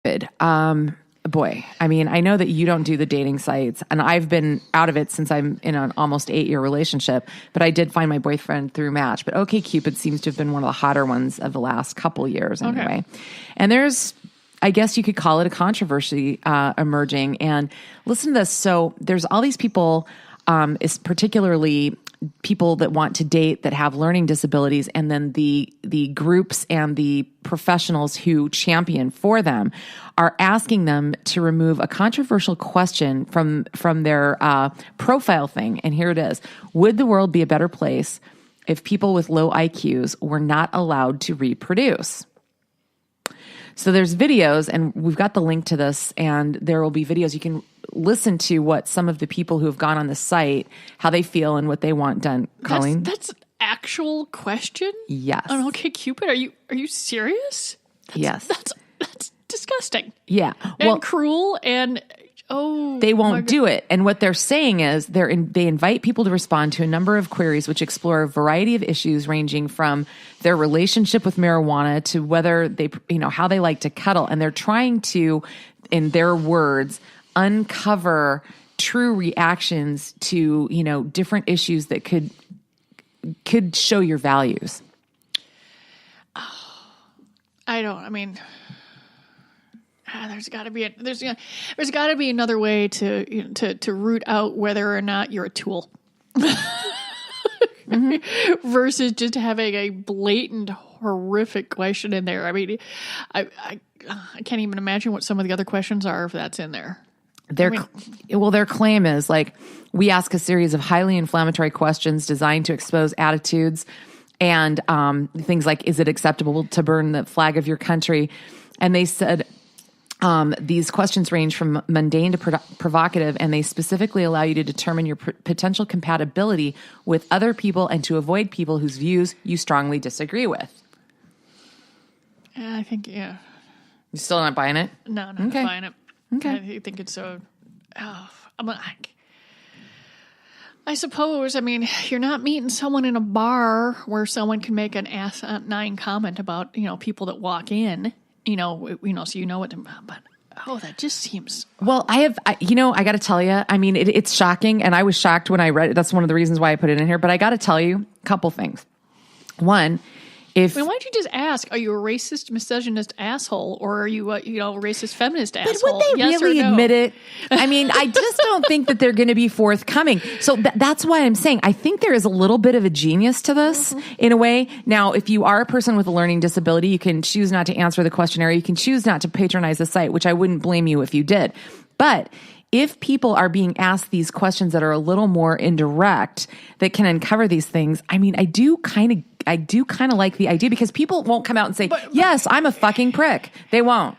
Good. Boy, I mean, I know that you don't do the dating sites, and I've been out of it since I'm in an almost 8-year relationship, but I did find my boyfriend through Match. But OK Cupid seems to have been one of the hotter ones of the last couple years anyway. Okay. And there's, I guess you could call it a controversy emerging. And listen to this. So there's all these people, is particularly people that want to date that have learning disabilities, and then the groups and the professionals who champion for them are asking them to remove a controversial question from their profile thing. And here it is. Would the world be a better place if people with low IQs were not allowed to reproduce? So there's videos, and we've got the link to this, and there will be videos. You can listen to what some of the people who have gone on the site, how they feel and what they want done. Colleen? That's an actual question? Yes. On OK Cupid? Are you serious? Yes. That's disgusting. Yeah. And cruel, and they won't do it. And what they're saying is they invite people to respond to a number of queries which explore a variety of issues ranging from their relationship with marijuana to whether they, how they like to cuddle. And they're trying to, in their words, uncover true reactions to, different issues that could show your values. There's got to be another way to root out whether or not you're a tool, mm-hmm. versus just having a blatant, horrific question in there. I mean, I can't even imagine what some of the other questions are if that's in there. Their claim is we ask a series of highly inflammatory questions designed to expose attitudes and things like, is it acceptable to burn the flag of your country? And they said these questions range from mundane to provocative, and they specifically allow you to determine your potential compatibility with other people and to avoid people whose views you strongly disagree with. Yeah, I think, yeah. You still not buying it? No, not buying it. Okay. I think it's so... I suppose, you're not meeting someone in a bar where someone can make an asinine comment about, people that walk in, so what, but, that just seems... Well, I got to tell you, it's shocking, and I was shocked when I read it. That's one of the reasons why I put it in here, but I got to tell you a couple things. One... why don't you just ask, are you a racist, misogynist asshole, or are you a, racist, feminist asshole? But would they really admit it? I just don't think that they're going to be forthcoming. So that's why I'm saying I think there is a little bit of a genius to this in a way. Now, if you are a person with a learning disability, you can choose not to answer the questionnaire. You can choose not to patronize the site, which I wouldn't blame you if you did. But if people are being asked these questions that are a little more indirect, that can uncover these things, I do kind of like the idea, because people won't come out and say, yes, I'm a fucking prick. They won't.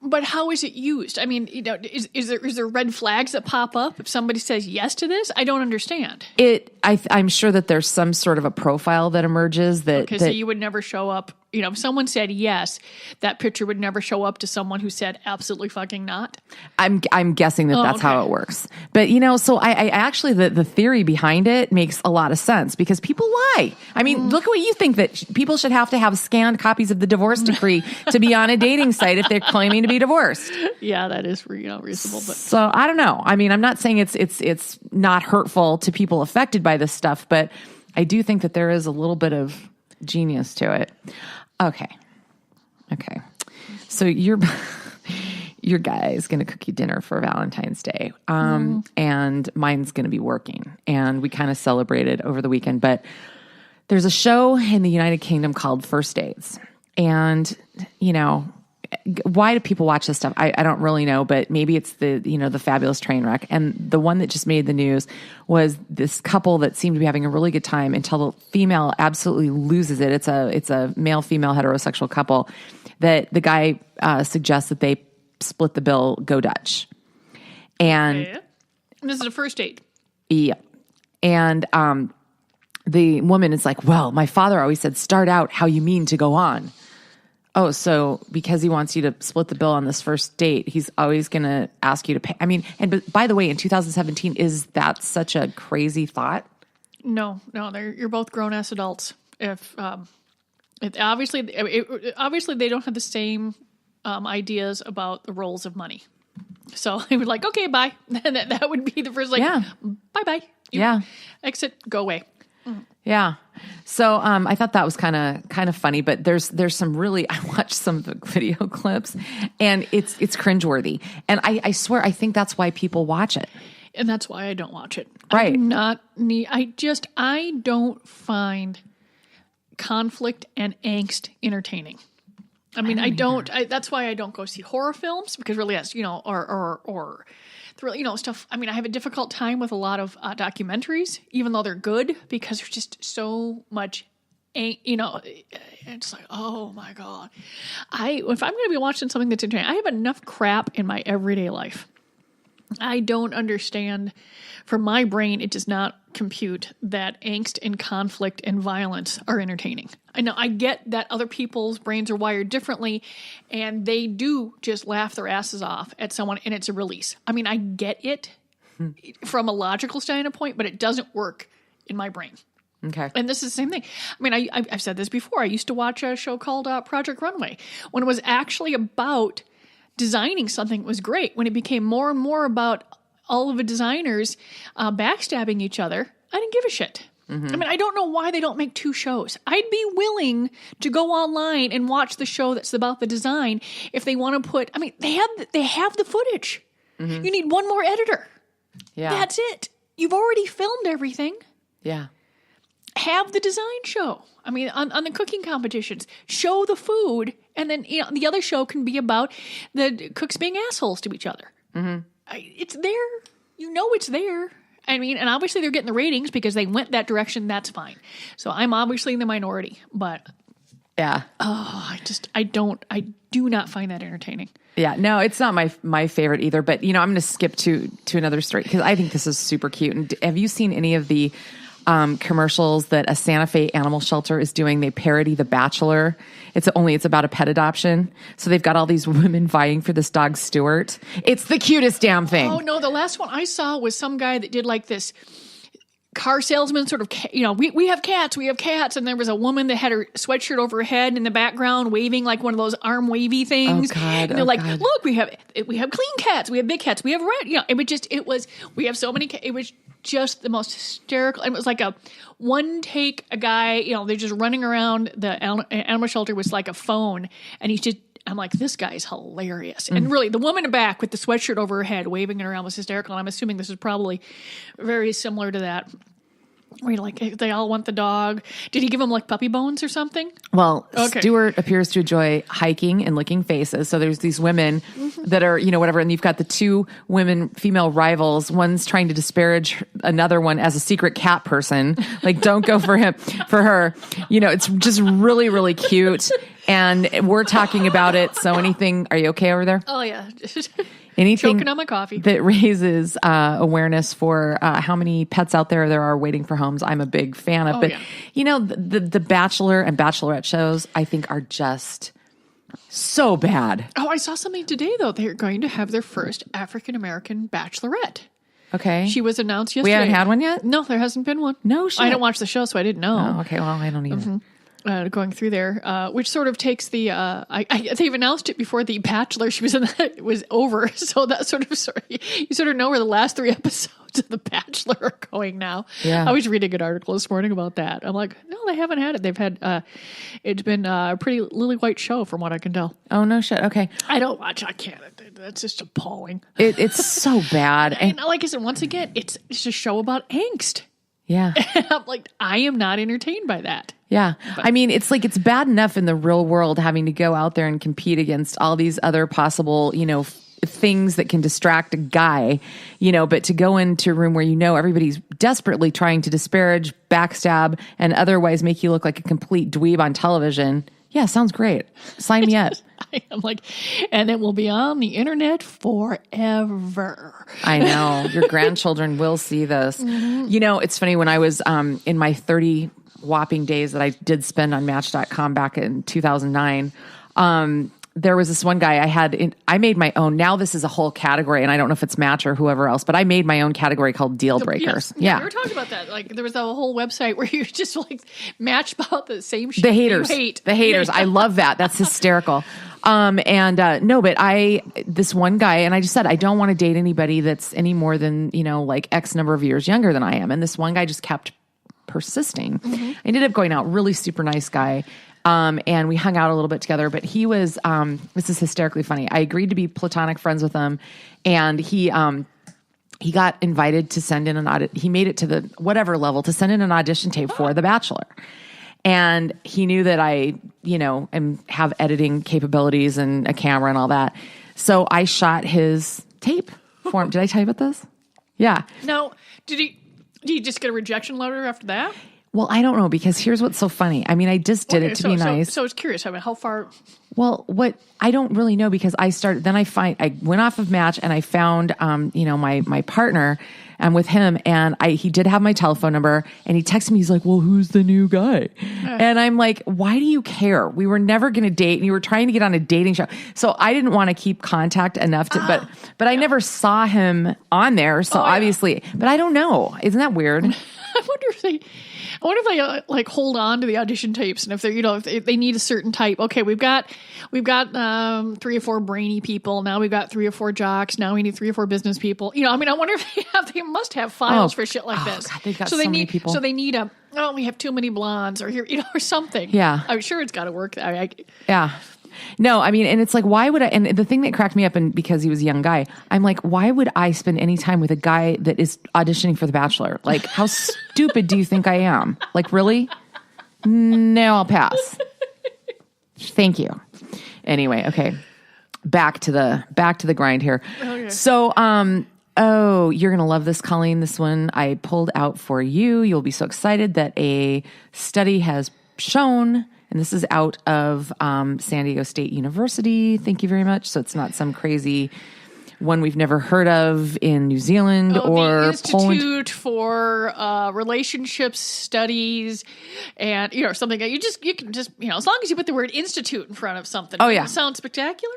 But how is it used? Is there red flags that pop up if somebody says yes to this? I don't understand. I'm sure that there's some sort of a profile that emerges that... so you would never show up. If someone said yes, that picture would never show up to someone who said absolutely fucking not. I'm guessing that's how it works. But, so I actually, the theory behind it makes a lot of sense, because people lie. Look at what you think, that people should have to have scanned copies of the divorce decree to be on a dating site if they're claiming to be divorced. Yeah, that is reasonable. But so I don't know. I'm not saying it's not hurtful to people affected by this stuff, but I do think that there is a little bit of genius to it. Okay. So your guy is going to cook you dinner for Valentine's Day. And mine's going to be working, and we kind of celebrated over the weekend, but there's a show in the United Kingdom called First Dates. And, why do people watch this stuff? I don't really know, but maybe it's the fabulous train wreck. And the one that just made the news was this couple that seemed to be having a really good time until the female absolutely loses it. It's a male-female heterosexual couple that the guy suggests that they split the bill, go Dutch. And this is a first date. Yeah. And the woman is like, well, my father always said, start out how you mean to go on. Oh, so because he wants you to split the bill on this first date, he's always going to ask you to pay. But by the way, in 2017, is that such a crazy thought? No, you're both grown-ass adults. If obviously they don't have the same ideas about the roles of money. So I would like, okay, bye. that would be the first bye-bye. You exit, go away. Yeah. So I thought that was kind of funny, but there's some really, I watched some of the video clips and it's cringeworthy. And I swear, I think that's why people watch it. And that's why I don't watch it. Right. I don't find conflict and angst entertaining. I mean, that's why I don't go see horror films, because really, yes, or stuff. I mean, I have a difficult time with a lot of documentaries, even though they're good, because there's just so much, it's like, oh my God. If I'm going to be watching something that's entertaining, I have enough crap in my everyday life. I don't understand. For my brain, it does not compute that angst and conflict and violence are entertaining. I know, I get that other people's brains are wired differently, and they do just laugh their asses off at someone, and it's a release. I mean, I get it from a logical standpoint, but it doesn't work in my brain. Okay. And this is the same thing. I mean, I've said this before. I used to watch a show called Project Runway, when it was actually about designing something. It was great. When it became more and more about all of the designers backstabbing each other, I didn't give a shit. Mm-hmm. I mean, I don't know why they don't make 2 shows. I'd be willing to go online and watch the show that's about the design if they want to put. I mean, they have the footage. Mm-hmm. You need one more editor. Yeah, that's it. You've already filmed everything. Yeah. Have the design show. I mean, on the cooking competitions, show the food, and then the other show can be about the cooks being assholes to each other. Mm-hmm. It's there. It's there. I mean, and obviously they're getting the ratings because they went that direction. That's fine. So I'm obviously in the minority, but yeah. Oh, I do not find that entertaining. Yeah, no, it's not my favorite either. But I'm going to skip to another story because I think this is super cute. And have you seen any of the commercials that a Santa Fe animal shelter is doing? They parody The Bachelor. It's about a pet adoption. So they've got all these women vying for this dog, Stuart. It's the cutest damn thing. Oh no, the last one I saw was some guy that did like this car salesman sort of, we have cats. And there was a woman that had her sweatshirt over her head in the background waving like one of those arm wavy things. Oh God. And they're God. Look, we have clean cats. We have big cats. We have red, we have so many cats. It was just the most hysterical. It was like a one take, a guy, they're just running around the animal shelter with like a phone, and I'm like, this guy's hilarious. And really, the woman in the back with the sweatshirt over her head waving it around was hysterical. And I'm assuming this is probably very similar to that. Where they all want the dog. Did he give them like puppy bones or something? Well, okay. Stuart appears to enjoy hiking and licking faces. So there's these women that are, whatever. And you've got the 2 female rivals. One's trying to disparage another one as a secret cat person. Like, don't go for her. It's just really, really cute. And we're talking about it. So are you okay over there? Oh, yeah. Anything choking on my coffee that raises awareness for how many pets out there are waiting for homes, I'm a big fan of. But the Bachelor and Bachelorette shows, I think, are just so bad. Oh, I saw something today though. They're going to have their first African American Bachelorette. Okay, she was announced yesterday. We haven't had one yet. No, there hasn't been one. No shit. I didn't watch the show, so I didn't know. Oh, okay, well, I don't either. Mm-hmm. Going through there, which sort of takes the, they've announced it before The Bachelor she was in it was over. So that you sort of know where the last 3 episodes of The Bachelor are going now. Yeah. I was reading an article this morning about that. I'm like, no, they haven't had it. They've had, it's been a pretty lily white show from what I can tell. Oh, no shit. Okay. I don't watch. I can't. That's just appalling. It's so bad. And like I said, once again, it's a show about angst. Yeah. And I'm like, I am not entertained by that. Yeah. But, I mean, it's bad enough in the real world having to go out there and compete against all these other possible, things that can distract a guy, but to go into a room where everybody's desperately trying to disparage, backstab, and otherwise make you look like a complete dweeb on television. Yeah, sounds great. Sign me up. I'm like, and it will be on the internet forever. I know. Your grandchildren will see this. Mm-hmm. It's funny, when I was in my 30 whopping days that I did spend on Match.com back in 2009, there was this one guy I made my own. Now this is a whole category, and I don't know if it's Match or whoever else, but I made my own category called Deal Breakers. Yeah. We were talking about that. Like, there was a whole website where you just like match about the same shit. The haters. You hate. The haters. I love that. That's hysterical. No, but this one guy, and I just said, I don't want to date anybody that's any more than, like X number of years younger than I am. And this one guy just kept persisting. I ended up going out, really super nice guy. And we hung out a little bit together, but he was, this is hysterically funny. I agreed to be platonic friends with him, and he got invited to send in he made it to the whatever level to send in an audition tape for The Bachelor. And he knew that I, have editing capabilities and a camera and all that. So I shot his tape for him. Did I tell you about this? Yeah. Now, did he just get a rejection letter after that? Well, I don't know, because here's what's so funny. I mean, I just did it to be nice. So I was curious. I mean, how far? Well, I don't really know, because I went off of Match and I found, my partner, and with him, and he did have my telephone number, and he texted me. He's like, well, who's the new guy? And I'm like, why do you care? We were never going to date, and you were trying to get on a dating show. So I didn't want to keep contact enough to, but I never saw him on there. So obviously, but I don't know. Isn't that weird? I wonder if they hold on to the audition tapes, and if they're, if they need a certain type. Okay, we've got 3 or 4 brainy people. Now we've got 3 or 4 jocks. Now we need 3 or 4 business people. I wonder if they must have files for shit like this. God, they've got so many people. So they need we have too many blondes, or or something. Yeah. I'm sure it's got to work. Yeah. No, I mean, and it's like, why would I? And the thing that cracked me up, and because he was a young guy, I'm like, why would I spend any time with a guy that is auditioning for The Bachelor? Like, how stupid do you think I am? Like, really? No, I'll pass. Thank you. Anyway, okay. Back to the grind here. Okay. So, you're going to love this, Colleen. This one I pulled out for you. You'll be so excited that a study has shown, and this is out of San Diego State University. Thank you very much. So it's not some crazy one we've never heard of in New Zealand or the Institute Poland. for Relationships Studies, and something you can just as long as you put the word institute in front of something. Oh yeah, it sounds spectacular.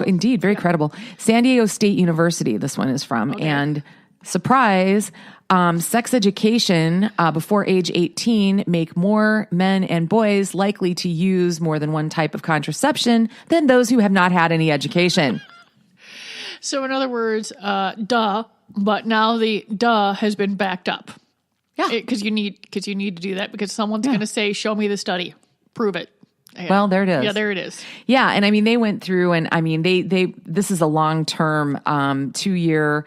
Indeed, very credible. San Diego State University. This one is from, and surprise. Sex education before age 18 make more men and boys likely to use more than one type of contraception than those who have not had any education. So in other words, duh, but now the duh has been backed up. Yeah. Because you need to do that, because someone's going to say, show me the study. Prove it. Yeah. Well, there it is. Yeah, there it is. Yeah, and I mean, they went through, and I mean, this is a long-term 2-year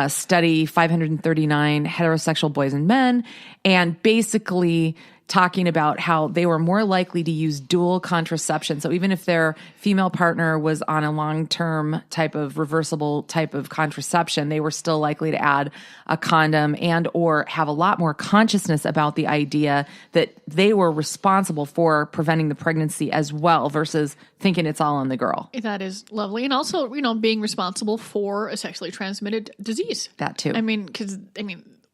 study, 539 heterosexual boys and men, and basically talking about how they were more likely to use dual contraception. So even if their female partner was on a long-term type of reversible type of contraception, they were still likely to add a condom and or have a lot more consciousness about the idea that they were responsible for preventing the pregnancy as well, versus thinking it's all on the girl. That is lovely. And also, being responsible for a sexually transmitted disease. That too.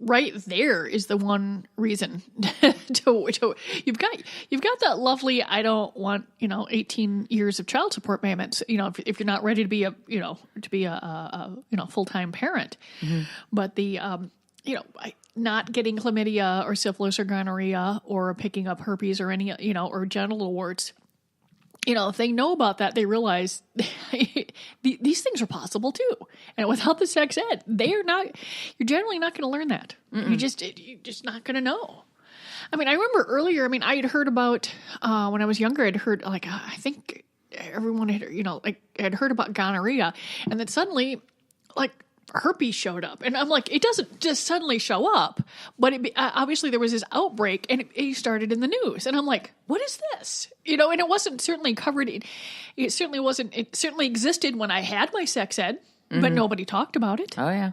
Right there is the one reason to you've got that lovely, I don't want 18 years of child support payments, if you're not ready to be a full-time parent. Mm-hmm. But the not getting chlamydia or syphilis or gonorrhea or picking up herpes or any or genital warts, if they know about that, they realize these things are possible too. And without the sex ed, you're generally not going to learn that. You're just not going to know. I mean, I remember earlier, I had heard about, when I was younger, I'd heard I think everyone had heard about gonorrhea, and then suddenly herpes showed up, and I'm like, it doesn't just suddenly show up, but obviously there was this outbreak, and it started in the news, and I'm like, what is this? And it wasn't certainly covered. It certainly wasn't. It certainly existed when I had my sex ed, but nobody talked about it. Oh yeah,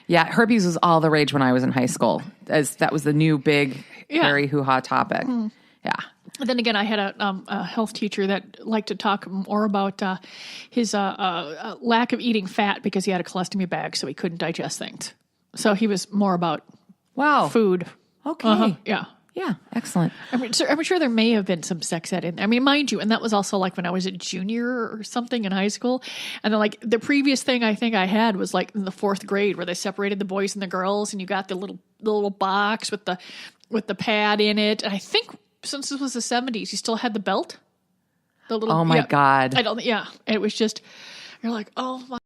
yeah. Herpes was all the rage when I was in high school, as that was the new big hairy hoo-ha topic. Mm. Yeah. And then again, I had a health teacher that liked to talk more about his lack of eating fat because he had a colostomy bag, so he couldn't digest things. So he was more about food. Okay. Yeah. Yeah. Excellent. I'm sure there may have been some sex ed in. Mind you, and that was also when I was a junior or something in high school. And then the previous thing I think I had was in the 4th grade, where they separated the boys and the girls, and you got the little box with the pad in it. And I think, since this was the 70s, you still had the belt, The little. Oh my God. I don't. Yeah. It was just. You're like, oh my.